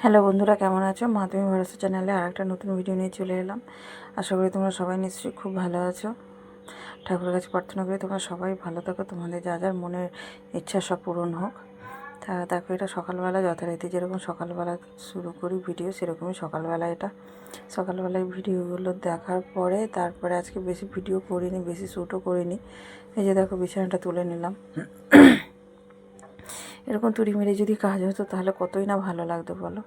Hello বন্ধুরা, কেমন আছো? মাধ্যমিক ভরসা চ্যানেলে আরেকটা নতুন ভিডিও নিয়ে চলে এলাম। আশা করি তোমরা সবাই নিশ্চয়ই খুব ভালো আছো। ঠাকুরের কাছে প্রার্থনা করি তোমরা সবাই ভালো থাকো, তোমাদের যা যার মনের ইচ্ছা সব পূরণ হোক। তা দেখো, এটা সকালবেলা যথারীতি যেরকম সকালবেলা শুরু করি ভিডিও, সেরকমই সকালবেলা এটা সকালবেলায় ভিডিওগুলো দেখার পরে তারপরে আজকে বেশি ভিডিও করিনি, বেশি শ্যুটও করিনি। এই যে দেখো, বিছানাটা তুলে নিলাম। এরকম তুড়ি মেরে যদি কাজ হতো তাহলে কতই না ভালো লাগতো বলো।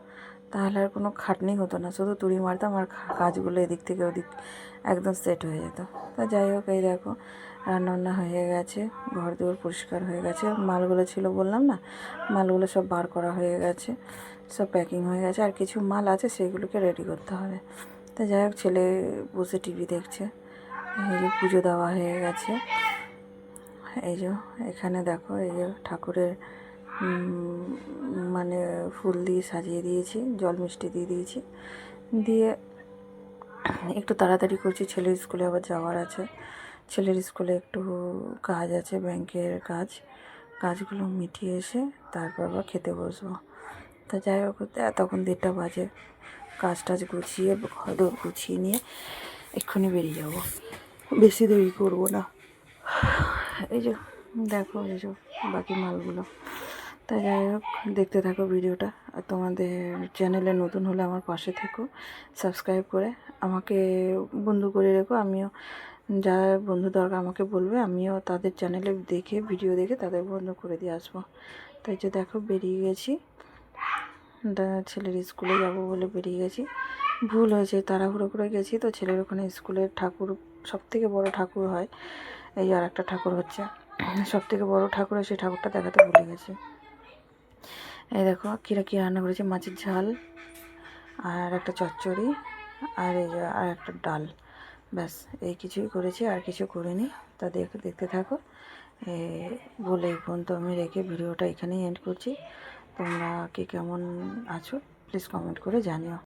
তাহলে আর কোনো খাটনি হতো না, শুধু তুড়ি মারতাম আর কাজগুলো এদিক থেকে ওদিক একদম সেট হয়ে যেত। তা যাই হোক, এই দেখো রান্নাবান্না হয়ে গেছে, ঘর দুয়ার পরিষ্কার হয়ে গেছে, মালগুলো ছিল বললাম না, মালগুলো সব বার করা হয়ে গেছে, সব প্যাকিং হয়ে গেছে, আর কিছু মাল আছে সেগুলোকে রেডি করতে হবে। তা যাই হোক, ছেলে বসে টিভি দেখছে। এই যে পুজো দেওয়া হয়ে গেছে। এই যে এখানে দেখো, এই যে ঠাকুরের মানে ফুল দিয়ে সাজিয়ে দিয়েছি, জল মিষ্টি দিয়ে দিয়েছি, দিয়ে একটু তাড়াতাড়ি করছি, ছেলের স্কুলে আবার যাওয়ার আছে। ছেলের স্কুলে একটু কাজ আছে, ব্যাংকের কাজগুলো মিটিয়ে এসে তারপর আবার খেতে বসবো। তা যাই হোক, তখন 1:30 বাজে, কাজ টাজ গুছিয়ে ঘর দোর গুছিয়ে নিয়ে এক্ষুনি বেরিয়ে যাব, বেশি দেরি করবো না। এই যে দেখো, এই যে বাকি মালগুলো। তাই যাই হোক, দেখতে থাকো ভিডিওটা। আর তোমাদের চ্যানেলে নতুন হলে আমার পাশে থেকো, সাবস্ক্রাইব করে আমাকে বন্ধু করে রেখো। আমিও যা বন্ধু দরকার আমাকে বলবে, আমিও তাদের চ্যানেলে দেখে ভিডিও দেখে তাদের বন্ধু করে দিয়ে আসবো। তাই যে দেখো, বেরিয়ে গেছি, ছেলের স্কুলে যাব বলে বেরিয়ে গেছি। ভুল হয়েছে, তাড়াহুড়ো করে গেছি তো। ছেলের ওখানে স্কুলের ঠাকুর, সবথেকে বড় ঠাকুর হয়, এই আর একটা ঠাকুর হচ্ছে সবথেকে বড় ঠাকুর হয়, সেই ঠাকুরটা দেখাতে ভুলে গেছি। এই দেখো কী রান্না করেছি, মাছের ঝাল আর একটা চচ্চড়ি আর এই যে আর একটা ডাল, ব্যাস এই কিছুই করেছি, আর কিছু করিনি। তা দেখতে থাকো। বলে এই পর্যন্ত আমি রেখে ভিডিওটা এখানেই এন্ড করছি। তোমরা কে কেমন আছো প্লিজ কমেন্ট করে জানিও।